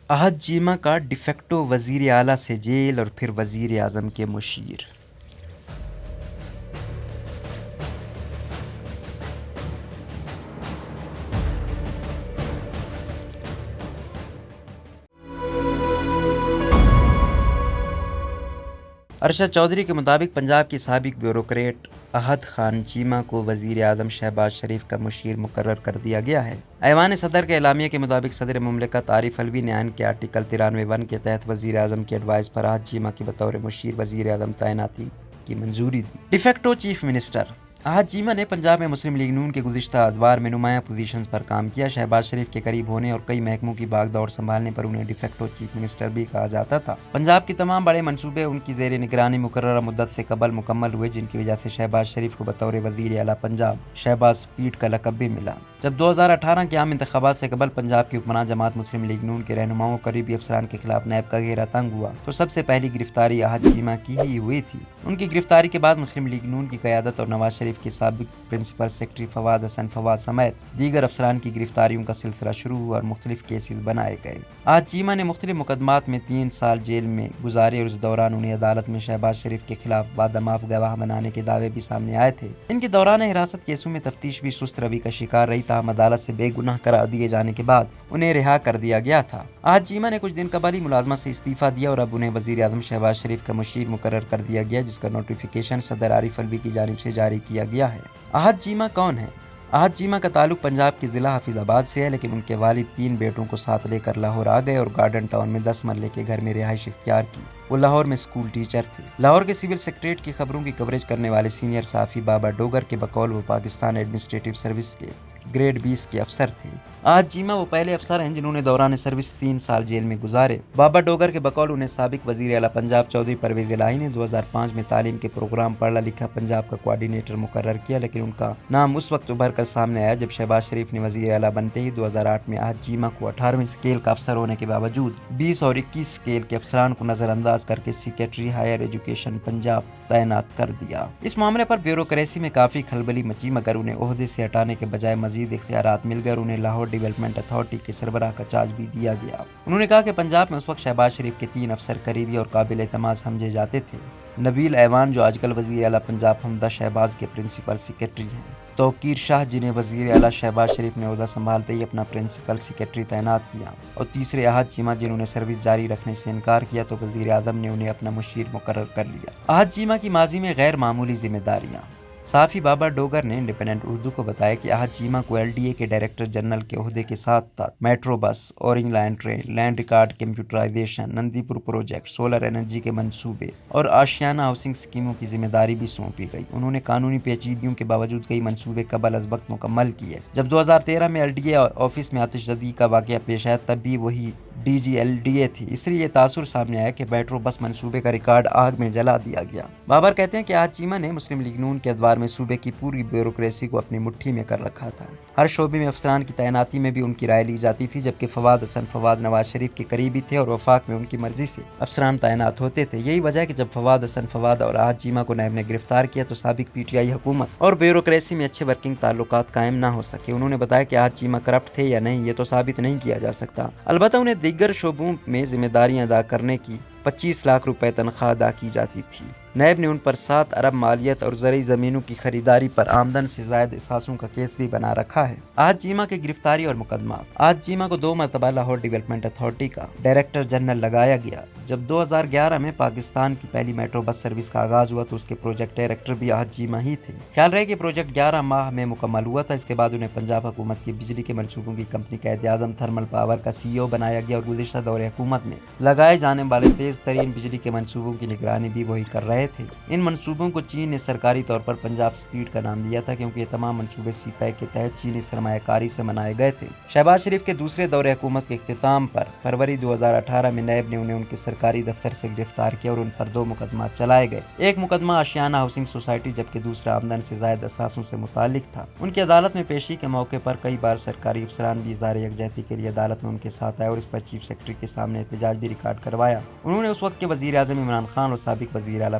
احد چیمہ کا ڈیفیکٹو وزیر اعلیٰ سے جیل اور پھر وزیر اعظم کے مشیر۔ ارشد چودھری کے مطابق پنجاب کی سابق بیوروکریٹ احد خان چیمہ کو وزیر اعظم شہباز شریف کا مشیر مقرر کر دیا گیا ہے۔ ایوان صدر کے اعلامیے کے مطابق صدر مملکت عارف علوی نے عین کے آرٹیکل 93(1) کے تحت وزیر اعظم کی ایڈوائس پر احد چیمہ کی بطور مشیر وزیر اعظم تعیناتی کی منظوری دی۔ ڈیفیکٹو چیف منسٹر احد چیمہ نے پنجاب میں مسلم لیگ نون کے گزشتہ ادوار میں نمایاں پوزیشنز پر کام کیا۔ شہباز شریف کے قریب ہونے اور کئی محکموں کی باغ دور سنبھالنے پر انہیں ڈیفیکٹو چیف منسٹر بھی کہا جاتا تھا۔ پنجاب کی تمام بڑے منصوبے ان کی زیر نگرانی مقررہ مدت سے قبل مکمل ہوئے، جن کی وجہ سے شہباز شریف کو بطور وزیر اعلیٰ پنجاب شہباز سپیڈ کا لقب بھی ملا۔ جب 2018 کے عام انتخابات سے قبل پنجاب کی حکمراں جماعت مسلم لیگ نون کے رہنماؤں قریبی افسران کے خلاف نیب کا گھیرا تنگ ہوا تو سب سے پہلی گرفتاری احد چیمہ کی ہی ہوئی تھی۔ ان کی گرفتاری کے بعد مسلم لیگ نون کی قیادت اور نواز شریف کے سابق پرنسپل سیکرٹری فواد حسن فواد سمیت دیگر افسران کی گرفتاریوں کا سلسلہ شروع ہوا اور مختلف کیسز بنائے گئے۔ احد چیمہ نے مختلف مقدمات میں 3 سال جیل میں گزارے اور اس دوران انہیں عدالت میں شہباز شریف کے خلاف بادماف گواہ بنانے کے دعوے بھی سامنے آئے تھے۔ ان کے دوران حراست کیسوں میں تفتیش بھی سست روی کا شکار رہی، تاہم عدالت سے بے گناہ قرار دیے جانے کے بعد انہیں رہا کر دیا گیا تھا۔ احد چیمہ نے کچھ دن قبل ہی ملازمت سے استعفیٰ دیا اور اب انہیں وزیر اعظم شہباز شریف کا مشیر مقرر کر دیا گیا، جس کا نوٹیفیکیشن صدر عارف علوی کی جانب سے جاری کیا گیا ہے۔ احد چیمہ کون ہے؟ احد چیمہ کا تعلق پنجاب کے ضلع حفیظ آباد سے ہے، لیکن ان کے والد 3 بیٹوں کو ساتھ لے کر لاہور آ گئے اور گارڈن ٹاؤن میں 10 مرلے کے گھر میں رہائش اختیار کی۔ وہ لاہور میں اسکول ٹیچر تھے۔ لاہور کے سول سیکریٹریٹ کی خبروں کی کوریج کرنے والے سینئر صحافی بابا ڈوگر کے بقول وہ پاکستان ایڈمنسٹریٹو سروس کے گریڈ 20 کے افسر تھے۔ احد چیمہ وہ پہلے افسر ہیں جنہوں نے دوران سروس 3 سال جیل میں گزارے۔ بابا ڈوگر کے بقول انہیں سابق وزیر اعلیٰ پنجاب چودھری پرویز الہی نے 2005 میں تعلیم کے پروگرام پڑھا لکھا پنجاب کا کوآرڈینیٹر مقرر کیا، لیکن ان کا نام اس وقت ابھر کر سامنے آیا جب شہباز شریف نے وزیر اعلیٰ بنتے ہی 2008 میں احد چیمہ کو 18ویں اسکیل کا افسر ہونے کے باوجود 20 اور 21 اسکیل کے افسران کو نظر انداز کر کے سیکریٹری ہائر ایجوکیشن پنجاب تعینات کر دیا۔ اس معاملے پر بیوروکریسی میں کافی کھلبلی مچی، مگر انہیں عہدے سے ہٹانے کے بجائے مزید اختیارات مل گئے اور انہیں لاہور ڈیولپمنٹ اتھارٹی کے سربراہ کا چارج بھی دیا گیا۔ انہوں نے کہا کہ پنجاب میں اس وقت شہباز شریف کے 3 افسر قریبی اور قابل اعتماد سمجھے جاتے تھے۔ نبیل ایوان جو آج کل وزیر اعلیٰ پنجاب حمدہ شہباز کے پرنسپل سیکریٹری ہیں، توقیر شاہ جنہیں وزیر اعلیٰ شہباز شریف نے عہدہ سنبھالتے ہی اپنا پرنسپل سیکریٹری تعینات کیا، اور تیسرے احد چیمہ جنہوں نے سروس جاری رکھنے سے انکار کیا تو وزیر اعظم نے انہیں اپنا مشیر مقرر کر لیا۔ احد چیمہ کی ماضی میں غیر معمولی ذمہ داریاں۔ صحافی بابا ڈوگر نے انڈیپینڈنٹ اردو کو بتایا کہ احد چیمہ کو LDA کے ڈائریکٹر جنرل کے عہدے کے ساتھ ساتھ metro bus, orange line train, land record computerisation, Nandipur project, solar energy کے منصوبے اور آشیانہ ہاؤسنگ اسکیموں کی ذمہ داری بھی سونپی گئی۔ انہوں نے قانونی پیچیدگیوں کے باوجود کئی منصوبے قبل از وقت مکمل کیے۔ جب 2013 میں LDA آفس میں آتش زدی کا واقعہ پیش آیا تب بھی وہی DG LDA تھی، اس لیے یہ تاثر سامنے آیا کہ میٹرو بس منصوبے کا ریکارڈ آگ میں جلا دیا گیا۔ بابر کہتے ہیں کہ احد چیمہ نے مسلم لیگ نون کے ادوار میں صوبے کی پوری بیوروکریسی کو اپنی مٹھی میں کر رکھا تھا۔ ہر شعبے میں افسران کی تعیناتی میں بھی ان کی رائے لی جاتی تھی، جبکہ فواد حسن فواد نواز شریف کے قریبی تھے اور وفاق میں ان کی مرضی سے افسران تعینات ہوتے تھے۔ یہی وجہ ہے کہ جب فواد حسن فواد اور احد چیمہ کو نیب نے گرفتار کیا تو سابق PTI حکومت اور بیوروکریسی میں اچھے ورکنگ تعلقات قائم نہ ہو سکے۔ انہوں نے بتایا کہ احد چیمہ کرپٹ تھے یا نہیں یہ تو ثابت نہیں کیا جا سکتا، البتہ انہیں دیگر شعبوں میں ذمہ داریاں ادا کرنے کی 25 لاکھ روپے تنخواہ ادا کی جاتی تھی۔ نیب نے ان پر 7 ارب مالیت اور زرعی زمینوں کی خریداری پر آمدن سے زائد اثاثوں کا کیس بھی بنا رکھا ہے۔ احد چیمہ کی گرفتاری اور مقدمات۔ احد چیمہ کو 2 مرتبہ لاہور ڈیولپمنٹ اتھارٹی کا ڈائریکٹر جنرل لگایا گیا۔ جب 2011 میں پاکستان کی پہلی میٹرو بس سروس کا آغاز ہوا تو اس کے پروجیکٹ ڈائریکٹر بھی احد چیمہ ہی تھے۔ خیال رہے کہ پروجیکٹ 11 ماہ میں مکمل ہوا تھا۔ اس کے بعد انہیں پنجاب حکومت کی بجلی کے منصوبوں کی company Quaid Azam thermal power کا CEO بنایا گیا اور گزشتہ دور حکومت میں لگائے جانے والے تیز ترین بجلی کے منصوبوں کی نگرانی بھی وہی کر رہے تھے۔ ان منصوبوں کو چین نے سرکاری طور پر پنجاب سپیڈ کا نام دیا تھا کیونکہ یہ تمام منصوبے CPEC کے تحت چینی سرمایہ کاری سے بنائے گئے تھے۔ شہباز شریف کے دوسرے دور حکومت کے اختتام پر فروری 2018 میں نیب نے انہیں ان کے سرکاری دفتر سے گرفتار کیا اور ان پر 2 مقدمات چلائے گئے۔ ایک مقدمہ آشیانہ ہاؤسنگ سوسائٹی جبکہ دوسرا آمدن سے زائد اثاثوں سے متعلق تھا۔ ان کی عدالت میں پیشی کے موقع پر کئی بار سرکاری افسران بھی اظہار یکجہتی کے لیے عدالت میں ان کے ساتھ آئے اور اس پر چیف سیکرٹری کے سامنے احتجاج بھی ریکارڈ کروایا۔ انہوں نے اس وقت کے وزیر اعظم عمران خان اور سابق وزیر اعلیٰ